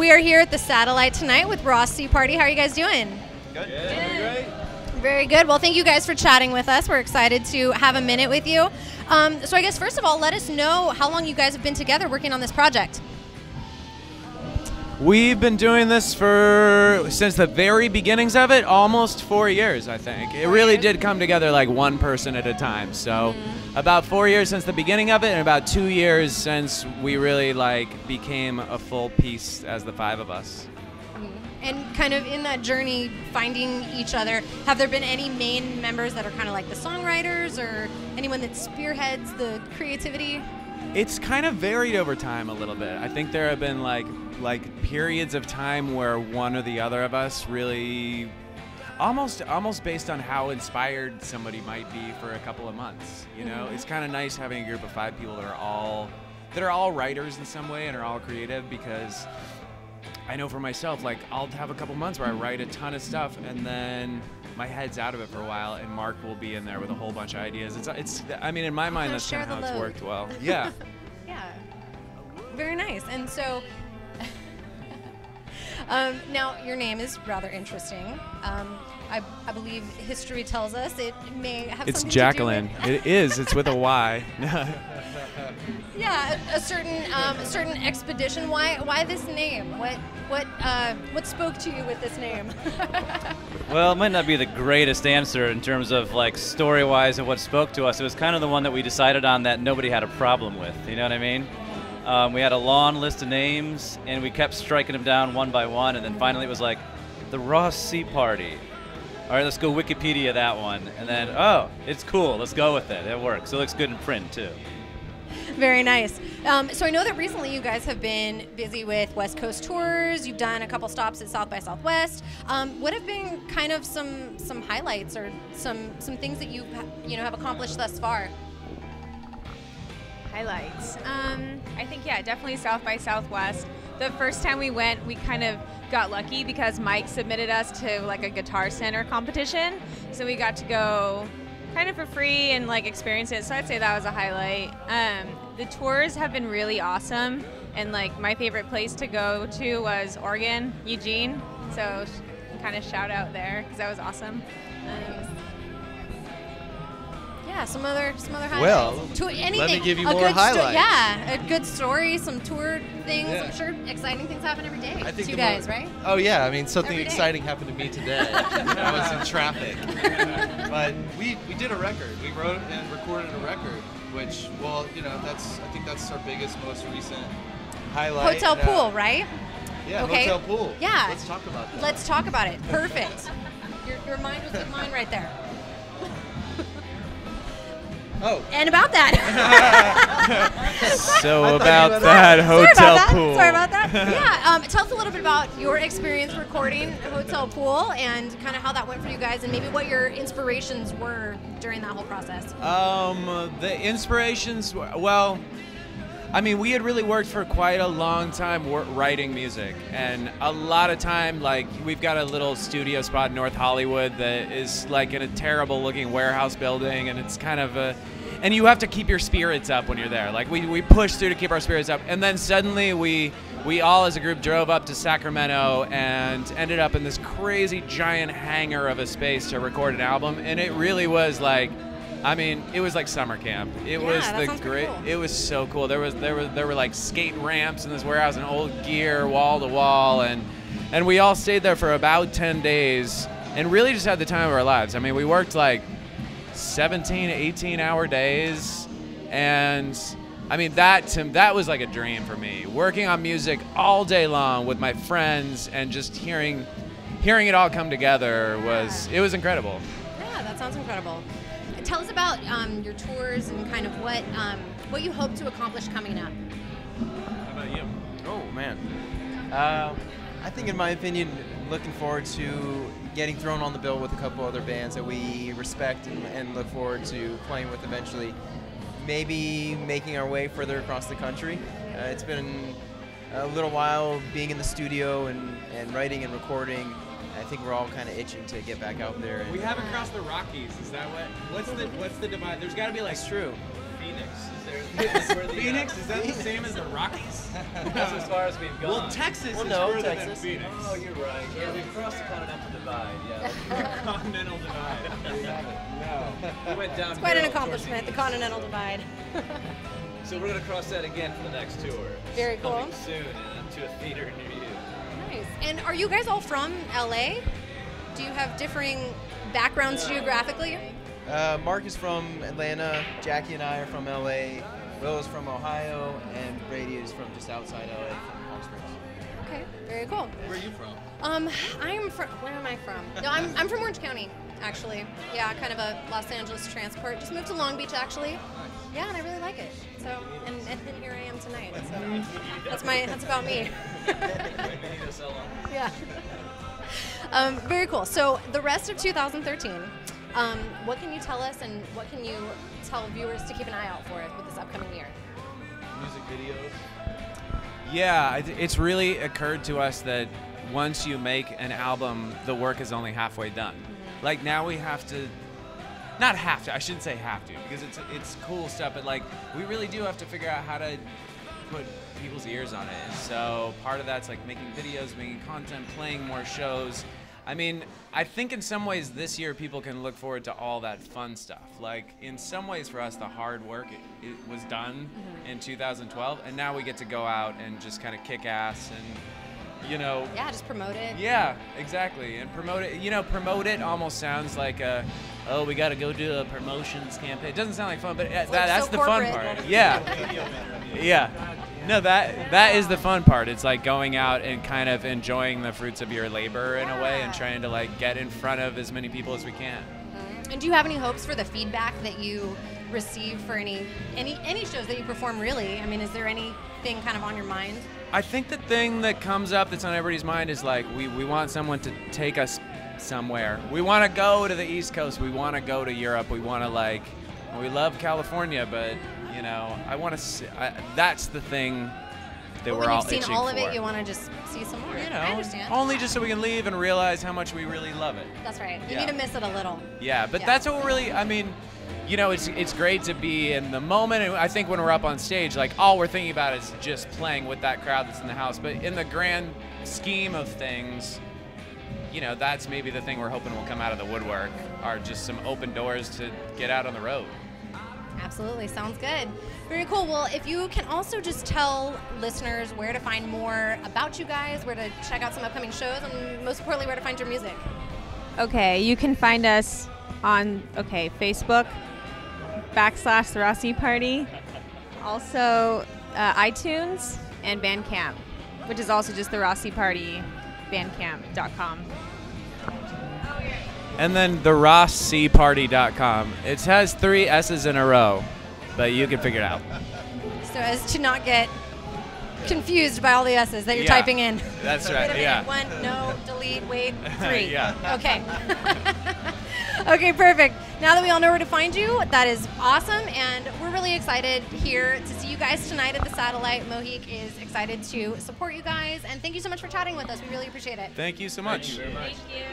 We are here at the Satellite tonight with RossSeaParty. How are you guys doing? Good. Doing great. Very good. Well, thank you guys for chatting with us. We're excited to have a minute with you. So I guess first of all, let us know how long you guys have been together working on this project. We've been doing this since the very beginnings of it, almost 4 years, I think. It really did come together like one person at a time. So about 4 years since the beginning of it, and about 2 years since we really became a full piece as the five of us. And kind of in that journey, finding each other, have there been any main members that are kind of like the songwriters, or anyone that spearheads the creativity? It's kind of varied over time a little bit. I think there have been like periods of time where one or the other of us really, almost based on how inspired somebody might be for a couple of months. You know, it's kind of nice having a group of 5 people that are all writers in some way and are all creative, because I know for myself, like, I'll have a couple months where I write a ton of stuff and then my head's out of it for a while, and Mark will be in there with a whole bunch of ideas. I mean, in my mind, that's kind of how it's worked well. Yeah. Yeah. Very nice. And so, now your name is rather interesting. I believe history tells us it may have It's something Jacqueline. to do with It is. It's with a Y. Yeah, a certain expedition. Why this name? What spoke to you with this name? Well, it might not be the greatest answer in terms of like story-wise and what spoke to us. It was kind of the one that we decided on that nobody had a problem with. You know what I mean? We had a long list of names, and we kept striking them down one by one, and then finally it was like, the RossSeaParty. All right, let's go Wikipedia that one, and then, oh, it's cool, let's go with it. It works. It looks good in print, too. Very nice. So I know that recently you guys have been busy with West Coast tours. You've done a couple stops at South by Southwest. What have been kind of some highlights or some things that you have accomplished thus far? Highlights. I think, yeah, definitely South by Southwest. The first time we went, we kind of got lucky because Mike submitted us to like a Guitar Center competition. So we got to go kind of for free and like experience it. So I'd say that was a highlight. The tours have been really awesome. And like my favorite place to go to was Oregon, Eugene. So kind of shout out there because that was awesome. Yeah, some other highlights. Well, anything. let me give you more highlights. Yeah, a good story, some tour things. Yeah. I'm sure exciting things happen every day. I think you guys, right? Oh yeah, I mean something exciting happened to me today. I was in traffic, but we did a record. We wrote and recorded a record, which, well, I think that's our biggest, most recent highlight. Hotel Pool, right? Yeah, okay. Hotel Pool. Yeah. Let's talk about that. Let's talk about it. Perfect. Your mind was with mine right there. Oh. And about that. So about that Hotel Pool. Sorry about that. Yeah. Tell us a little bit about your experience recording Hotel Pool and kind of how that went for you guys, and maybe what your inspirations were during that whole process. The inspirations, well, I mean, we had really worked for quite a long time writing music, and a lot of time, like, we've got a little studio spot in North Hollywood that is like in a terrible looking warehouse building, and it's kind of and you have to keep your spirits up when you're there. Like, we pushed through to keep our spirits up, and then suddenly we all as a group drove up to Sacramento and ended up in this crazy giant hangar of a space to record an album, and it really was like, I mean, it was like summer camp. It was the great. Cool. It was so cool. There were like skate ramps in this warehouse and old gear wall to wall, and we all stayed there for about 10 days and really just had the time of our lives. I mean, we worked like 17, 18-hour days, and I mean that was like a dream for me. Working on music all day long with my friends and just hearing it all come together was incredible. Yeah, that sounds incredible. Tell us about your tours and kind of what you hope to accomplish coming up. How about you? Oh man, I think, in my opinion, looking forward to getting thrown on the bill with a couple other bands that we respect and look forward to playing with eventually. Maybe making our way further across the country. It's been a little while being in the studio and writing and recording. I think we're all kind of itching to get back out there. We haven't crossed the Rockies. Is that what's the divide? There's got to be like That's true. Phoenix. Is there Phoenix? Is that the same as the Rockies? That's as far as we've gone. Well, Texas is no, further than Texas. Phoenix. Oh, you're right. Yeah, we've crossed the continental divide. Yeah. Continental divide. No. We went down. It's quite an accomplishment, the Continental Divide. So we're gonna cross that again for the next tour. Very cool. Coming soon to a theater near you. Nice. And are you guys all from LA? Do you have differing backgrounds geographically? Mark is from Atlanta. Jackie and I are from LA. Will is from Ohio, and Brady is from just outside LA, from Palm Springs. Okay, very cool. Where are you from? I'm from. Where am I from? No, I'm from Orange County, actually. Yeah, kind of a Los Angeles transport. Just moved to Long Beach, actually. Yeah, and I really like it. So, and here I am tonight. So that's about me. Yeah. Very cool. So the rest of 2013, what can you tell us, and what can you tell viewers to keep an eye out for with this upcoming year? Music videos. Yeah, it's really occurred to us that once you make an album, the work is only halfway done. Like now we have to, not have to, I shouldn't say have to, because it's cool stuff, but like we really do have to figure out how to put people's ears on it. And so part of that's like making videos, making content, playing more shows. I mean, I think in some ways this year people can look forward to all that fun stuff. Like in some ways for us, the hard work it was done in 2012, and now we get to go out and just kind of kick ass and, you know. Yeah, just promote it. Yeah, exactly, and promote it. You know, promote it almost sounds like oh, we got to go do a promotions campaign. It doesn't sound like fun, but that's so the fun corporate. part. Yeah, yeah. No, that is the fun part. It's like going out and kind of enjoying the fruits of your labor in a way, and trying to like get in front of as many people as we can. And do you have any hopes for the feedback that you receive for any shows that you perform? Really, I mean, is there anything kind of on your mind? I think the thing that comes up that's on everybody's mind is like we want someone to take us somewhere. We want to go to the East Coast. We want to go to Europe. We want to we love California, but you know, I want to. That's the thing that we're all itching for. When you've seen all of it, you want to just see some more. You know, I understand. only just so we can leave and realize how much we really love it. That's right. You Yeah. need to miss it a little. Yeah, but that's what we're really. I mean, you know, it's great to be in the moment, and I think when we're up on stage, like all we're thinking about is just playing with that crowd that's in the house. But in the grand scheme of things, you know, that's maybe the thing we're hoping will come out of the woodwork, are just some open doors to get out on the road. Absolutely. Sounds good. Very cool. Well, if you can also just tell listeners where to find more about you guys, where to check out some upcoming shows, and most importantly, where to find your music. Okay, you can find us on Facebook / the RossSeaParty, also iTunes and Bandcamp, which is also just the RossSeaParty, bandcamp.com. And then the RossSeaParty.com. It has 3 S's in a row, but you can figure it out. So as to not get confused by all the S's that you're Yeah, typing in. That's Wait a right. minute. Yeah. 1, no, delete, wait, 3. Yeah. Okay. Okay, perfect. Now that we all know where to find you, that is awesome, and we're really excited here to see you guys tonight at the Satellite. Mohique is excited to support you guys, and thank you so much for chatting with us. We really appreciate it. Thank you so much. Thank you very much. Thank you.